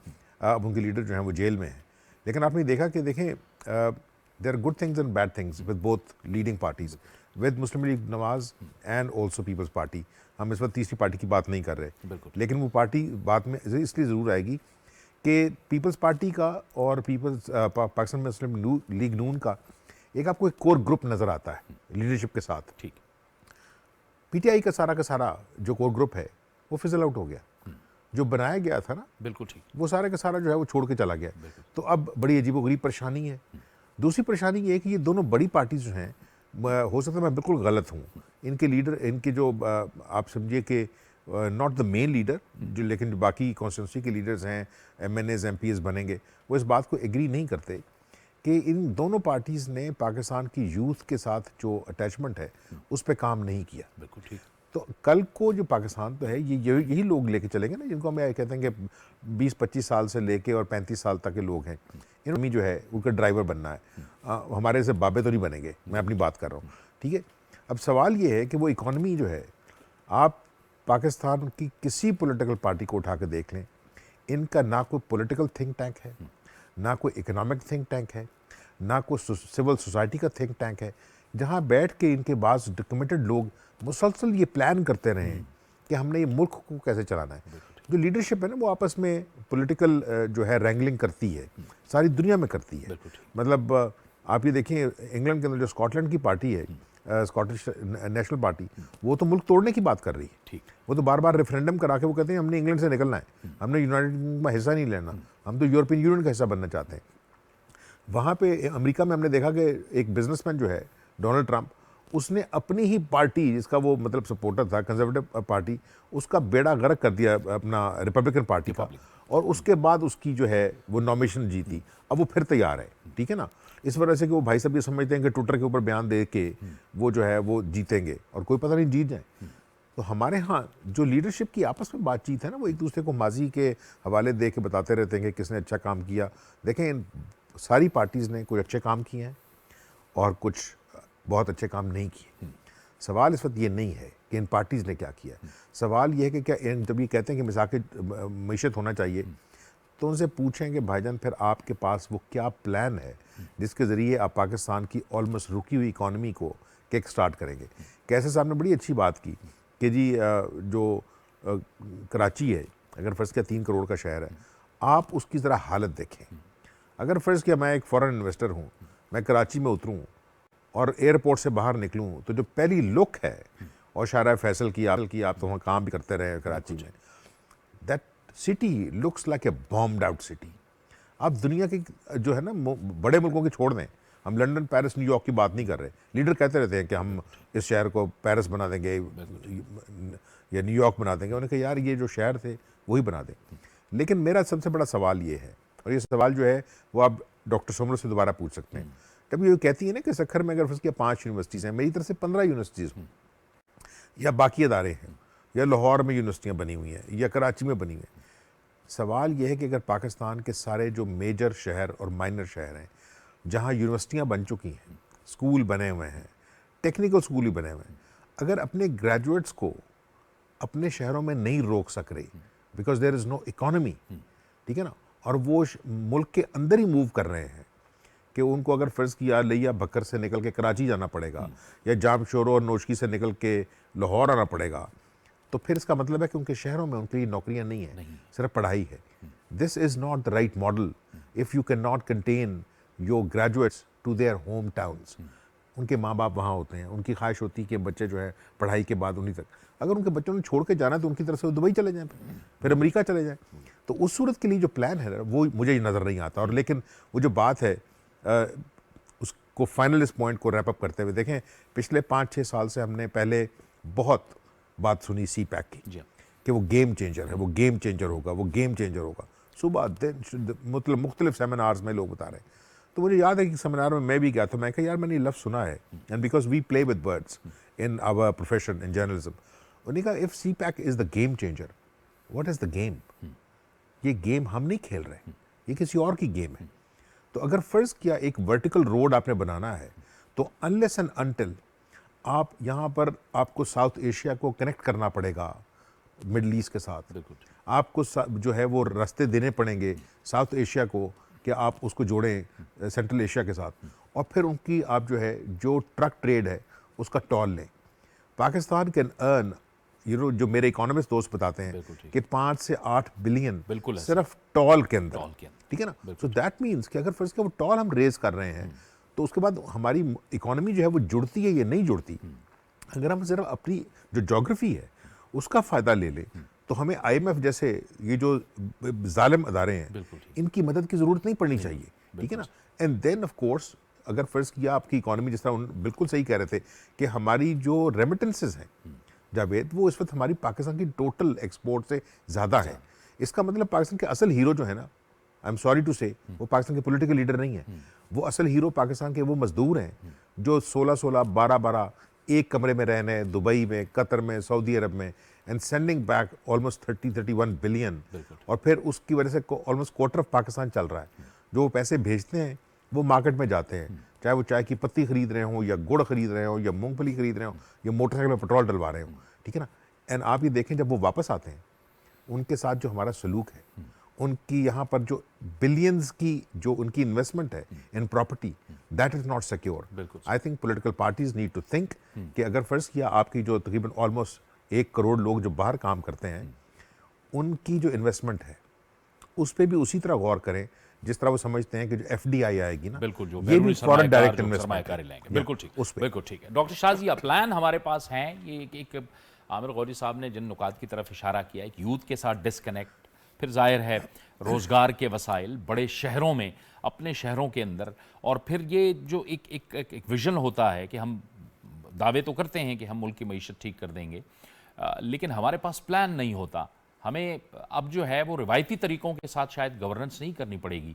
اب ان کے لیڈر جو ہیں وہ جیل میں ہیں. لیکن آپ نے دیکھا کہ دیکھیں there are good things and bad things with both leading parties with Muslim League Nawaz and also People's Party. ہم اس وقت تیسری پارٹی کی بات نہیں کر رہے لیکن وہ پارٹی بات میں اس لیے ضرور آئے گی کہ پیپلز پارٹی کا اور پاکستان مسلم لیگ نون کا ایک آپ کو ایک کور گروپ نظر آتا ہے لیڈرشپ کے ساتھ. ٹھیک. پی ٹی آئی کا سارا جو کور گروپ ہے وہ فزل آؤٹ ہو گیا. جو بنایا گیا تھا نا بالکل ٹھیک وہ سارا کا سارا جو ہے وہ چھوڑ کے چلا گیا. تو اب بڑی عجیب و غریب پریشانی ہے. دوسری پریشانی یہ ہے کہ یہ دونوں بڑی پارٹیز جو ہیں ہو سکتا ہے میں بالکل غلط ہوں. ان کے لیڈر ان کے جو آپ سمجھیے کہ ناٹ دا مین لیڈر جو لیکن جو باقی کانسٹیٹوئنسی کے لیڈرز ہیں M N As M P As بنیں گے وہ اس بات کو ایگری نہیں کرتے کہ ان دونوں پارٹیز نے پاکستان کی یوتھ کے ساتھ جو اٹیچمنٹ ہے اس پہ کام نہیں کیا. بالکل ٹھیک. تو کل کو جو پاکستان تو ہے یہی لوگ لے کے چلیں گے نا جن کو ہم کہتے ہیں کہ 20-25 سال سے لے کے اور 35 سال تک کے لوگ ہیں. انہوں جو ہے ان کا ڈرائیور بننا ہے. ہمارے سے بابے تو نہیں بنیں گے. میں اپنی بات کر رہا ہوں. ٹھیک ہے. اب سوال یہ ہے کہ وہ اکانومی جو ہے آپ پاکستان کی کسی پولیٹیکل پارٹی کو اٹھا کے دیکھ لیں ان کا نہ کوئی پولیٹیکل تھنک ٹینک ہے نہ کوئی اکنامک تھنک ٹینک ہے نہ کوئی سول سوسائٹی کا تھنک ٹینک ہے جہاں بیٹھ کے ان کے بعض ڈاکیومنٹڈ لوگ مسلسل یہ پلان کرتے رہے ہیں کہ ہم نے یہ ملک کو کیسے چلانا ہے. جو لیڈرشپ ہے نا وہ آپس میں پولیٹیکل جو ہے رینگلنگ کرتی ہے ساری دنیا میں کرتی ہے. مطلب آپ یہ دیکھیں انگلینڈ کے اندر جو اسکاٹ کی پارٹی ہے اسکاٹش نیشنل پارٹی وہ تو ملک توڑنے کی بات کر رہی ہے. وہ تو بار بار ریفرینڈم کرا کے وہ کہتے ہیں ہم نے انگلینڈ سے نکلنا ہے, ہم نے یونائٹڈ کنگڈم میں حصہ نہیں لینا, ہم تو یورپین یونین کا حصہ بننا چاہتے ہیں. وہاں پہ امریکہ میں ہم نے دیکھا کہ ایک بزنس مین جو ہے ڈونلڈ ٹرمپ, اس نے اپنی ہی پارٹی جس کا وہ مطلب سپورٹر تھا کنزرویٹو پارٹی, اس کا بیڑا غرق کر دیا اپنا ریپبلکن پارٹی کا, اور اس کے بعد اس کی جو ہے وہ نومینیشن جیتی. اب وہ پھر تیار ہے, ٹھیک ہے نا, اس وجہ سے کہ وہ بھائی صاحب یہ سمجھتے ہیں کہ ٹویٹر کے اوپر بیان دے کے وہ جو ہے وہ جیتیں گے, اور کوئی پتہ نہیں جیت جائیں. تو ہمارے ہاں جو لیڈرشپ کی آپس میں بات چیت ہے نا, وہ ایک دوسرے کو ماضی کے حوالے دے کے بتاتے رہتے ہیں کہ کس نے اچھا کام کیا. دیکھیں ساری پارٹیز نے کچھ اچھے کام کیے ہیں اور کچھ بہت اچھے کام نہیں کیے. سوال اس وقت یہ نہیں ہے کہ ان پارٹیز نے کیا کیا, سوال یہ ہے کہ کیا جب یہ کہتے ہیں کہ میثاق معیشت ہونا چاہیے تو ان سے پوچھیں کہ بھائی جان پھر آپ کے پاس وہ کیا پلان ہے جس کے ذریعے آپ پاکستان کی آلموسٹ رکی ہوئی اکانومی کو کیک سٹارٹ کریں گے. کیسے صاحب نے بڑی اچھی بات کی کہ جی جو کراچی ہے, اگر فرض کیا 3 کروڑ کا شہر ہے, آپ اس کی ذرا حالت دیکھیں. اگر فرض کیا میں ایک فورن انویسٹر ہوں, میں کراچی میں اتروں اور ایئرپورٹ سے باہر نکلوں تو جو پہلی لک ہے, اور شارع فیصل کی آپ تو وہاں کام بھی کرتے رہے کراچی میں, that city looks like a bombed out city. آپ دنیا کی جو ہے نا بڑے ملکوں کے چھوڑ دیں, ہم لنڈن پیرس نیو یارک کی بات نہیں کر رہے. لیڈر کہتے رہتے ہیں کہ ہم اس شہر کو پیرس بنا دیں گے یا نیو یارک بنا دیں گے. انہوں نے کہا یار یہ جو شہر تھے وہی بنا دیں. لیکن میرا سب سے بڑا سوال یہ ہے, اور یہ سوال جو ہے وہ آپ ڈاکٹر سومرو سے دوبارہ پوچھ سکتے ہیں. جب یہ کہتی ہے نا کہ سکھر میں اگر فرض کیا 5 یونیورسٹیز ہیں, میری طرف سے 15 یونیورسٹیز ہوں, یا باقی ادارے ہیں, یا لاہور میں یونیورسٹیاں بنی ہوئی ہیں, یا کراچی میں بنی ہوئی ہیں. سوال یہ ہے کہ اگر پاکستان کے سارے جو میجر شہر اور مائنر شہر ہیں جہاں یونیورسٹیاں بن چکی ہیں, اسکول بنے ہوئے ہیں, ٹیکنیکل اسکول بھی بنے ہوئے ہیں, اگر اپنے گریجویٹس کو اپنے شہروں میں نہیں روک سک رہی because there is know economy, ٹھیک ہے نا, اور وہ ملک کے اندر ہی موو کر رہے ہیں کہ ان کو اگر فرض کیا لیا بکر سے نکل کے کراچی جانا پڑے گا, یا جام شورو اور نوشکی سے نکل کے لاہور آنا پڑے گا, تو پھر اس کا مطلب ہے کہ ان کے شہروں میں ان کے لیے نوکریاں نہیں ہیں, صرف پڑھائی ہے. This is not the right model if you can not contain your graduates to their home towns. ان کے ماں باپ وہاں ہوتے ہیں, ان کی خواہش ہوتی ہے کہ بچے جو ہے پڑھائی کے بعد انہیں تک, اگر ان کے بچوں نے چھوڑ کے جانا ہے تو ان کی طرف سے وہ دبئی چلے جائیں, پھر امریکہ چلے جائیں. تو اس صورت کے لیے جو پلان ہے وہ مجھے نظر نہیں آتا. اور لیکن وہ جو بات ہے اس کو فائنل اس پوائنٹ کو ریپ اپ کرتے ہوئے دیکھیں, پچھلے 5-6 سال سے ہم نے پہلے بہت بات سنی سی پیک کی کہ وہ گیم چینجر ہے, وہ گیم چینجر ہوگا, وہ گیم چینجر ہوگا. صبح دن مطلب مختلف سیمینارز میں لوگ بتا رہے ہیں. تو مجھے یاد ہے کہ سیمینار میں بھی گیا تھا, میں کہا یار میں نے یہ لفظ سنا ہے, and because we play with words in our profession in journalism. انہوں نے کہا if CPEC is the game changer, what is the game? یہ گیم ہم نہیں کھیل رہے, یہ کسی اور کی گیم ہے. تو اگر فرض کیا ایک ورٹیکل روڈ آپ نے بنانا ہے تو انلیس اینڈ انٹل آپ یہاں پر آپ کو ساؤتھ ایشیا کو کنیکٹ کرنا پڑے گا مڈل ایسٹ کے ساتھ, آپ کو جو ہے وہ راستے دینے پڑیں گے ساؤتھ ایشیا کو کہ آپ اس کو جوڑیں سینٹرل ایشیا کے ساتھ, اور پھر ان کی آپ جو ہے جو ٹرک ٹریڈ ہے اس کا ٹول لیں. پاکستان کین ارن جو میرے اکانومسٹ دوست بتاتے ہیں کہ 5 سے 8 بلین صرف ٹول کے اندر, ٹھیک ہے نا. سو دیٹ مینس کہ اگر فرض کیا وہ ٹول ہم ریز کر رہے ہیں تو اس کے بعد ہماری اکانومی جو ہے وہ جڑتی ہے یا نہیں جڑتی. اگر ہم صرف اپنی جو جغرافی ہے اس کا فائدہ لے لیں تو ہمیں آئی ایم ایف جیسے یہ جو ظالم ادارے ہیں ان کی مدد کی ضرورت نہیں پڑنی چاہیے, ٹھیک ہے نا. اینڈ دین آف کورس اگر فرض کیا آپ کی اکانومی, جس طرح بالکل صحیح کہہ رہے تھے کہ ہماری جو ریمیٹنسز ہیں جاوید, وہ اس وقت ہماری پاکستان کی ٹوٹل ایکسپورٹ سے زیادہ ہے. اس کا مطلب پاکستان کے اصل ہیرو جو ہے نا, آئی ایم سوری ٹو سے, وہ پاکستان کے پولیٹیکل لیڈر نہیں ہیں. وہ اصل ہیرو پاکستان کے وہ مزدور ہیں جو 16-16, 12-12 ایک کمرے میں رہنے دبئی میں, قطر میں, سعودی عرب میں, and sending back almost 30-31 billion, اور پھر اس کی وجہ سے آلموسٹ کوارٹر آف پاکستان چل رہا ہے. جو وہ پیسے بھیجتے ہیں وہ مارکیٹ میں جاتے ہیں, چاہے وہ چائے کی پتی خرید رہے ہوں یا گڑ خرید رہے ہوں یا مونگ پھلی خرید رہے ہوں یا موٹر سائیکل میں پیٹرول ڈلوا رہے ہوں, ٹھیک ہے نا. اینڈ آپ یہ دیکھیں جب وہ واپس آتے ہیں ان کے ساتھ جو ہمارا سلوک ہے, ان کی یہاں پر جو بلینز کی جو ان کی انویسٹمنٹ ہے in property, that is not secure. I think political parties need to think کہ اگر فرض کیا آپ کی جو تقریباً آلموسٹ 1 کروڑ لوگ جو باہر کام کرتے ہیں ان کی جو انویسٹمنٹ ہے اس پہ بھی اسی طرح غور کریں جس طرح وہ سمجھتے ہیں کہ جو ایف ڈی آئی آئے گی نا, بالکل جو یہ بھی فورن ڈائریکٹ سرمایہ کاری لیں گے. بالکل ٹھیک, بالکل ٹھیک ہے. ڈاکٹر شازیہ, پلان ہمارے پاس ہیں. یہ ایک عامر غوری صاحب نے جن نکات کی طرف اشارہ کیا, ایک یوتھ کے ساتھ ڈسکنیکٹ, پھر ظاہر ہے روزگار کے وسائل بڑے شہروں میں, اپنے شہروں کے اندر, اور پھر یہ جو ایک ویژن ہوتا ہے کہ ہم دعوے تو کرتے ہیں کہ ہم ملک کی معیشت ٹھیک کر دیں گے, لیکن ہمارے پاس پلان نہیں ہوتا. ہمیں اب جو ہے وہ روایتی طریقوں کے ساتھ شاید گورننس نہیں کرنی پڑے گی,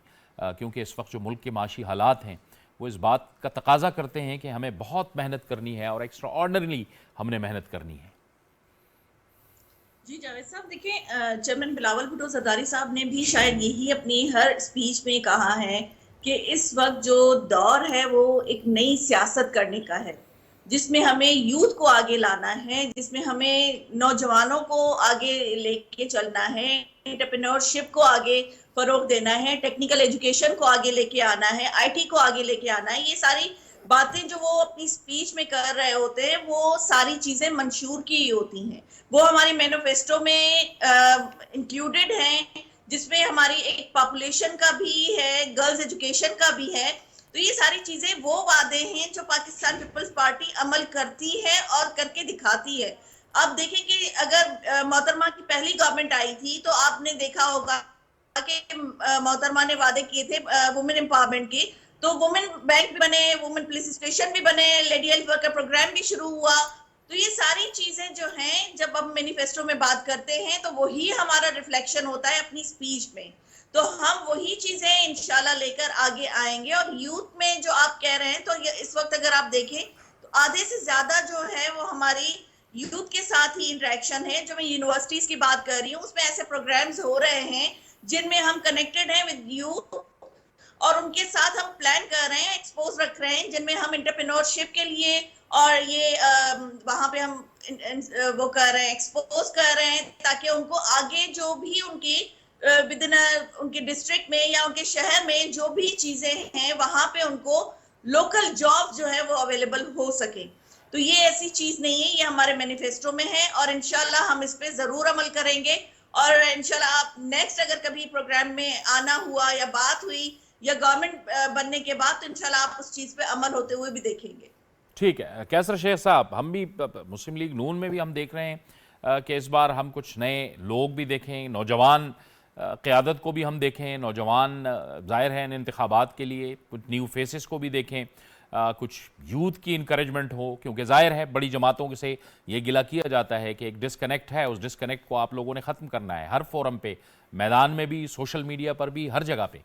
کیونکہ اس وقت جو ملک کے معاشی حالات ہیں وہ اس بات کا تقاضا کرتے ہیں کہ ہمیں بہت محنت کرنی ہے اور ایکسٹرا آرڈنریلی ہم نے محنت کرنی ہے. جی جاوید صاحب, دیکھیں چیئرمین بلاول بھٹو زرداری صاحب نے بھی شاید یہی اپنی ہر اسپیچ میں کہا ہے کہ اس وقت جو دور ہے وہ ایک نئی سیاست کرنے کا ہے, جس میں ہمیں یوتھ کو آگے لانا ہے, جس میں ہمیں نوجوانوں کو آگے لے کے چلنا ہے, انٹرپرینورشپ کو آگے فروغ دینا ہے, ٹیکنیکل ایجوکیشن کو آگے لے کے آنا ہے, آئی ٹی کو آگے لے کے آنا ہے. یہ ساری باتیں جو وہ اپنی سپیچ میں کر رہے ہوتے ہیں وہ ساری چیزیں منشور کی ہوتی ہیں, وہ ہماری مینیفیسٹو میں انکلوڈڈ ہیں, جس میں ہماری ایک پاپولیشن کا بھی ہے, گرلز ایجوکیشن کا بھی ہے. تو یہ ساری چیزیں وہ وعدے ہیں جو پاکستان پیپلز پارٹی عمل کرتی ہے اور کر کے دکھاتی ہے. آپ دیکھیں کہ اگر محترمہ کی پہلی گورنمنٹ آئی تھی تو آپ نے دیکھا ہوگا کہ محترمہ نے وعدے کیے تھے وومن امپاورمنٹ کی, تو وومن بینک بھی بنے, وومن پولیس اسٹیشن بھی بنے, لیڈی ہیلتھ ورکر پروگرام بھی شروع ہوا. تو یہ ساری چیزیں جو ہیں جب ہم مینیفیسٹو میں بات کرتے ہیں تو وہی ہمارا ریفلیکشن ہوتا ہے اپنی سپیچ میں, تو ہم وہی چیزیں انشاءاللہ لے کر آگے آئیں گے. اور یوتھ میں جو آپ کہہ رہے ہیں تو اس وقت اگر آپ دیکھیں تو آدھے سے زیادہ جو ہے وہ ہماری یوتھ کے ساتھ ہی انٹریکشن ہے. جو میں یونیورسٹیز کی بات کر رہی ہوں اس میں ایسے پروگرامز ہو رہے ہیں جن میں ہم کنیکٹڈ ہیں ود یوتھ اور ان کے ساتھ ہم پلان کر رہے ہیں, ایکسپوز رکھ رہے ہیں, جن میں ہم انٹرپرینورشپ کے لیے اور یہ وہاں پہ ہم وہ کر رہے ہیں, ایکسپوز کر رہے ہیں تاکہ ان کو آگے جو بھی ان کی ودن ان کے ڈسٹرکٹ میں یا ان کے شہر میں جو بھی چیزیں ہیں وہاں پہ ان کو لوکل جاب جو ہے وہ اویلیبل ہو سکے. تو یہ ایسی چیز نہیں ہے, یہ ہمارے مینیفیسٹو میں ہے اور انشاءاللہ ہم اس پہ ضرور عمل کریں گے. اور انشاءاللہ آپ نیکسٹ اگر کبھی پروگرام میں آنا ہوا یا بات ہوئی یا گورنمنٹ بننے کے بعد تو انشاءاللہ آپ اس چیز پہ عمل ہوتے ہوئے بھی دیکھیں گے. ٹھیک ہے کیسر شیخ صاحب, ہم بھی مسلم لیگ نون میں بھی ہم دیکھ رہے ہیں کہ اس بار ہم کچھ نئے لوگ بھی دیکھیں, نوجوان قیادت کو بھی ہم دیکھیں, نوجوان ظاہر ہیں ان انتخابات کے لیے, کچھ نیو فیسز کو بھی دیکھیں, کچھ یوتھ کی انکریجمنٹ ہو, کیونکہ ظاہر ہے بڑی جماعتوں سے یہ گلہ کیا جاتا ہے کہ ایک ڈسکنیکٹ ہے, اس ڈسکنیکٹ کو آپ لوگوں نے ختم کرنا ہے ہر فورم پہ, میدان میں بھی, سوشل میڈیا پر بھی, ہر جگہ پہ.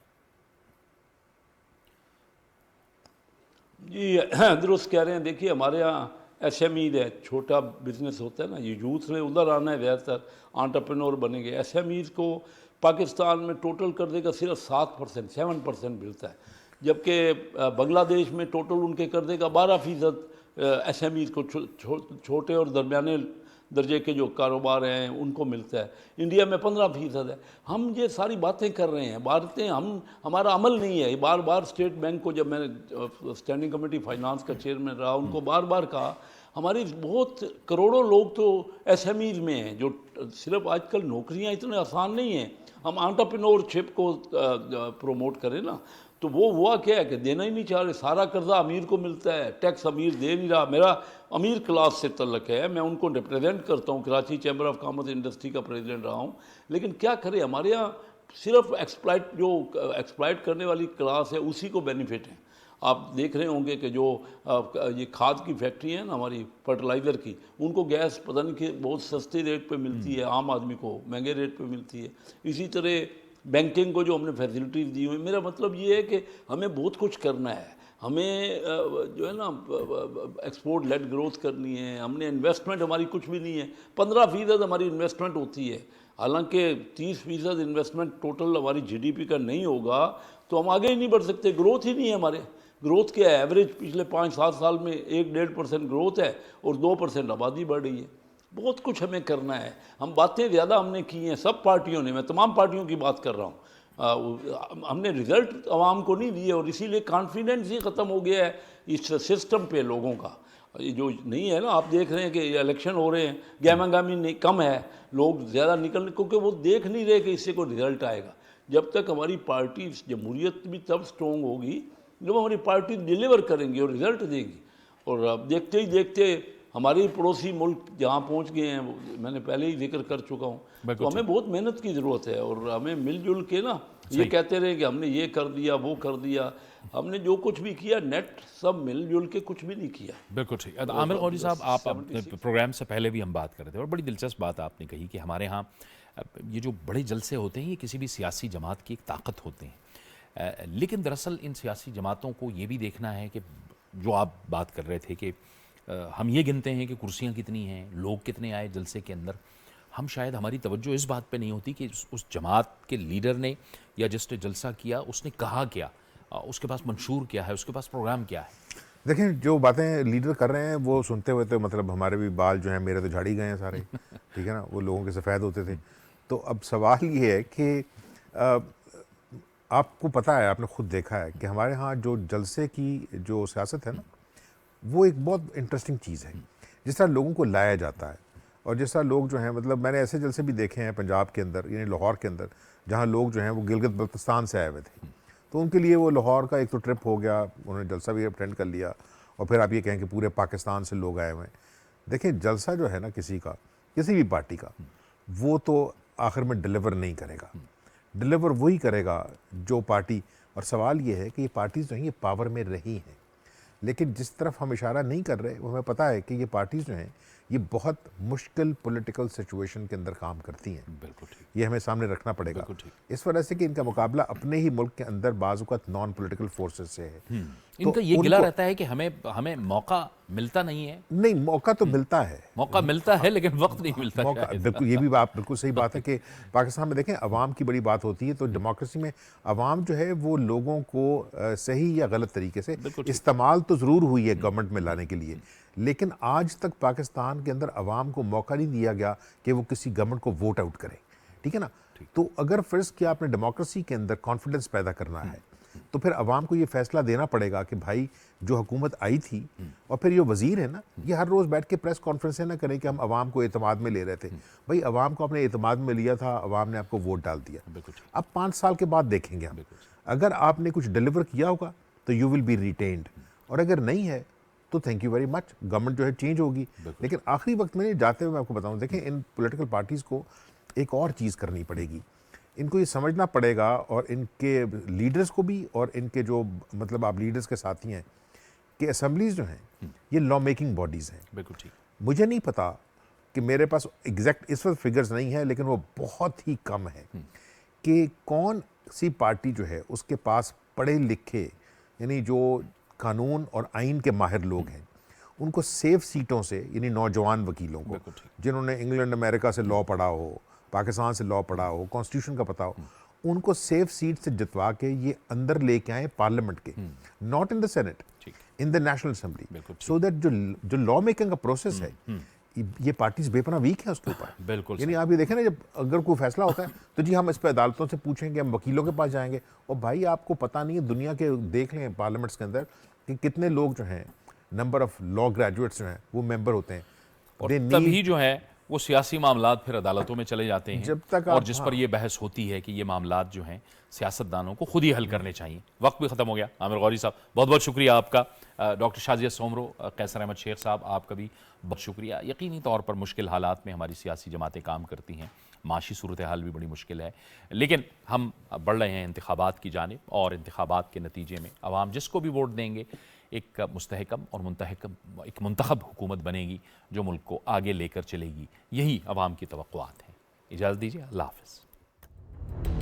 جی درست کہہ رہے ہیں. دیکھیے ہمارے ہاں ایس ایم ایز ہے, چھوٹا بزنس ہوتا ہے نا, یہ یوتھ نے ادھر آنا ہے, زیادہ تر انٹرپرینور بنیں گے. ایس ایم ایز کو پاکستان میں ٹوٹل کر دے گا صرف 7%, 7% ملتا ہے, جبکہ بنگلہ دیش میں ٹوٹل ان کے کر دے گا 12% ایس ایم ایز کو, چھوٹے اور درمیانے درجے کے جو کاروبار ہیں ان کو ملتا ہے. انڈیا میں 15% ہے. ہم یہ ساری باتیں کر رہے ہیں, باتیں ہمارا عمل نہیں ہے. بار بار اسٹیٹ بینک کو, جب میں نے اسٹینڈنگ کمیٹی فائنانس کا چیئرمین رہا, ان کو بار بار کہا ہماری بہت کروڑوں لوگ تو ایس ایم ایز میں ہیں, جو صرف آج کل نوکریاں اتنے آسان نہیں ہیں. ہم انٹرپرینورشپ کو پروموٹ کریں نا, تو وہ ہوا کیا ہے کہ دینا ہی نہیں چاہ رہے. سارا قرضہ امیر کو ملتا ہے, ٹیکس امیر دے نہیں رہا. میرا امیر کلاس سے تعلق ہے, میں ان کو ریپریزنٹ کرتا ہوں, Karachi chamber of commerce industry کا پریزیڈنٹ رہا ہوں. لیکن کیا کرے, ہمارے یہاں صرف ایکسپلائٹ کرنے والی کلاس ہے اسی کو بینیفٹ ہے. آپ دیکھ رہے ہوں گے کہ جو یہ کھاد کی فیکٹری ہیں نا ہماری فرٹیلائزر کی, ان کو گیس پتہ نہیں کہ بہت سستے ریٹ پہ ملتی ہے, عام آدمی کو مہنگے ریٹ پہ ملتی ہے. اسی طرح بینکنگ کو جو ہم نے فیسلٹیز دی ہوئی, میرا مطلب یہ ہے کہ ہمیں بہت کچھ کرنا ہے. ہمیں جو ہے نا ایکسپورٹ لیڈ گروتھ کرنی ہے. ہم نے انویسٹمنٹ ہماری کچھ بھی نہیں ہے, 15% ہماری انویسٹمنٹ ہوتی ہے. حالانکہ 30% انویسٹمنٹ ٹوٹل ہماری جی ڈی پی کا نہیں ہوگا تو ہم آگے ہی نہیں بڑھ سکتے. گروتھ ہی نہیں ہے ہمارے. گروتھ کیا ہے, ایوریج پچھلے 5-7 سال میں 1-1.5% گروتھ ہے اور 2% آبادی بڑھ رہی ہے. بہت کچھ ہمیں کرنا ہے. ہم باتیں زیادہ ہم نے کی ہیں سب پارٹیوں نے, میں تمام پارٹیوں کی بات کر رہا ہوں. ہم نے رزلٹ عوام کو نہیں دیے اور اسی لیے کانفیڈنس ہی ختم ہو گیا ہے اس سسٹم پہ لوگوں کا. یہ جو نہیں ہے نا, آپ دیکھ رہے ہیں کہ الیکشن ہو رہے ہیں, گہما گہمی کم ہے, لوگ زیادہ نکلنے, کیونکہ وہ دیکھ نہیں رہے کہ اس سے کوئی رزلٹ آئے گا. جب تک ہماری پارٹی, جمہوریت بھی تب سٹرونگ ہوگی جب ہماری پارٹی ڈیلیور کریں گی اور رزلٹ دے گی. اور اب دیکھتے ہی دیکھتے ہماری پڑوسی ملک جہاں پہنچ گئے ہیں, میں نے پہلے ہی ذکر کر چکا ہوں. تو ہمیں بہت محنت کی ضرورت ہے اور ہمیں مل جل کے نا, یہ کہتے رہے کہ ہم نے یہ کر دیا وہ کر دیا. ہم نے جو کچھ بھی کیا نیٹ سب مل جل کے کچھ بھی نہیں کیا. بالکل ٹھیک. عامر غوری صاحب, آپ پروگرام سے پہلے بھی ہم بات کر رہے تھے اور بڑی دلچسپ بات آپ نے کہی کہ ہمارے ہاں یہ جو بڑے جلسے ہوتے ہیں یہ کسی بھی سیاسی جماعت کی ایک طاقت ہوتے ہیں. لیکن دراصل ان سیاسی جماعتوں کو یہ بھی دیکھنا ہے کہ جو آپ بات کر رہے تھے کہ ہم یہ گنتے ہیں کہ کرسیاں کتنی ہیں, لوگ کتنے آئے جلسے کے اندر, ہم شاید ہماری توجہ اس بات پہ نہیں ہوتی کہ اس جماعت کے لیڈر نے یا جس نے جلسہ کیا اس نے کہا کیا, اس کے پاس منشور کیا ہے, اس کے پاس پروگرام کیا ہے. دیکھیں جو باتیں لیڈر کر رہے ہیں وہ سنتے ہوئے تو مطلب ہمارے بھی بال جو ہیں, میرے تو جھاڑی گئے ہیں سارے, ٹھیک ہے نا, وہ لوگوں کے سفید ہوتے تھے. تو اب سوال یہ ہے کہ آپ کو پتہ ہے, آپ نے خود دیکھا ہے کہ ہمارے ہاں جو جلسے کی جو سیاست ہے نا, وہ ایک بہت انٹرسٹنگ چیز ہے. جس طرح لوگوں کو لایا جاتا ہے اور جس طرح لوگ جو ہیں, مطلب میں نے ایسے جلسے بھی دیکھے ہیں پنجاب کے اندر, یعنی لاہور کے اندر, جہاں لوگ جو ہیں وہ گلگت بلتستان سے آئے ہوئے تھے. تو ان کے لیے وہ لاہور کا ایک تو ٹرپ ہو گیا, انہوں نے جلسہ بھی اٹینڈ کر لیا, اور پھر آپ یہ کہیں کہ پورے پاکستان سے لوگ آئے ہوئے ہیں. دیکھیں جلسہ جو ہے نا کسی کا, کسی بھی پارٹی کا, وہ تو آخر میں ڈیلیور نہیں کرے گا. ڈیلیور وہی کرے گا جو پارٹی, اور سوال یہ ہے کہ یہ پارٹیز جو ہیں یہ پاور میں رہی ہیں, لیکن جس طرف ہم اشارہ نہیں کر رہے وہ ہمیں پتہ ہے کہ یہ پارٹیز جو ہیں یہ بہت مشکل پولیٹیکل سچویشن کے اندر کام کرتی ہیں. بالکل ٹھیک. یہ ہمیں سامنے رکھنا پڑے گا, اس وجہ سے کہ ان کا مقابلہ اپنے ہی ملک کے اندر بعض اوقات نان پولیٹیکل فورسز سے ہے. ان کا یہ گلہ رہتا ہے کہ ہمیں موقع ملتا نہیں ہے. نہیں, موقع تو ملتا ہے, موقع ملتا ہے لیکن وقت نہیں ملتا. بالکل, یہ بھی بات بالکل صحیح بات ہے کہ پاکستان میں دیکھیں عوام کی بڑی بات ہوتی ہے. تو ڈیموکریسی میں عوام جو ہے وہ لوگوں کو صحیح یا غلط طریقے سے استعمال تو ضرور ہوئی ہے گورنمنٹ میں لانے کے لیے, لیکن آج تک پاکستان کے اندر عوام کو موقع نہیں دیا گیا کہ وہ کسی گورنمنٹ کو ووٹ آؤٹ کرے. ٹھیک ہے نا. تو اگر فرض کیا آپ نے ڈیموکریسی کے اندر کانفیڈنس پیدا کرنا ہے, تو پھر عوام کو یہ فیصلہ دینا پڑے گا کہ بھائی جو حکومت آئی تھی، اور پھر یہ وزیر ہے نا، یہ ہر روز بیٹھ کے پریس کانفرنسیں نہ کریں کہ ہم عوام کو اعتماد میں لے رہے تھے. بھائی عوام کو اپنے اعتماد میں لیا تھا، عوام نے آپ کو ووٹ ڈال دیا. اب 5 سال کے بعد دیکھیں گے ہم، اگر آپ نے کچھ ڈیلیور کیا ہوگا تو یو ول بی ریٹینڈ، اور اگر نہیں ہے تو thank you very much, government جو ہے چینج ہوگی. لیکن آخری وقت میں جاتے ہوئے میں آپ کو بتاؤں، دیکھیں ان پولیٹیکل پارٹیز کو ایک اور چیز کرنی پڑے گی. ان کو یہ سمجھنا پڑے گا، اور ان کے لیڈرز کو بھی، اور ان کے جو مطلب آپ لیڈرز کے ساتھی ہیں، کہ اسمبلیز جو ہیں یہ لا میکنگ باڈیز ہیں. بالکل ٹھیک. مجھے نہیں پتا کہ میرے پاس ایگزیکٹ اس وقت فگرز نہیں ہے، لیکن وہ بہت ہی کم ہے کہ کون سی پارٹی جو ہے اس کے پاس پڑھے لکھے، یعنی جو قانون اور آئین کے ماہر لوگ ہیں، ان کو سیف سیٹوں سے، یعنی نوجوان وکیلوں کو جنہوں نے انگلینڈ امریکہ سے لاء پڑھا ہو، پاکستان سے لاء پڑھا ہو، کانسٹیٹیوشن کا پتہ ہو، ان کو سیف سیٹ سے جتوا کے یہ اندر لے کے آئیں پارلیمنٹ کے، not in the senate, in the national assembly, so that جو لا میکنگ کا پروسیس ہے، یہ پارٹیز بے پناہ ویک ہیں اس کے اوپر. بالکل. یعنی آپ یہ دیکھیں نا، جب اگر کوئی فیصلہ ہوتا ہے تو جی ہم اس پہ عدالتوں سے پوچھیں گے، ہم وکیلوں کے پاس جائیں گے. اور بھائی آپ کو پتہ نہیں ہے، دنیا کے دیکھ لیں پارلیمنٹس کے اندر کہ کتنے لوگ جو ہیں، نمبر آف لا گریجویٹس جو ہیں وہ ممبر ہوتے ہیں. اور تبھی جو ہے وہ سیاسی معاملات پھر عدالتوں میں چلے جاتے ہیں، جب تک اور جس پر یہ بحث ہوتی ہے کہ یہ معاملات جو ہیں سیاستدانوں کو خود ہی حل کرنے چاہیے. وقت بھی ختم ہو گیا. عامر غوری صاحب بہت بہت شکریہ آپ کا. ڈاکٹر شازیہ سومرو، قیصر احمد شیخ صاحب، آپ کا بھی بہت شکریہ. یقینی طور پر مشکل حالات میں ہماری سیاسی جماعتیں کام کرتی ہیں، معاشی صورتحال بھی بڑی مشکل ہے، لیکن ہم بڑھ رہے ہیں انتخابات کی جانب، اور انتخابات کے نتیجے میں عوام جس کو بھی ووٹ دیں گے ایک مستحکم اور ایک منتخب حکومت بنے گی جو ملک کو آگے لے کر چلے گی. یہی عوام کی توقعات ہیں. اجازت دیجیے. اللہ حافظ.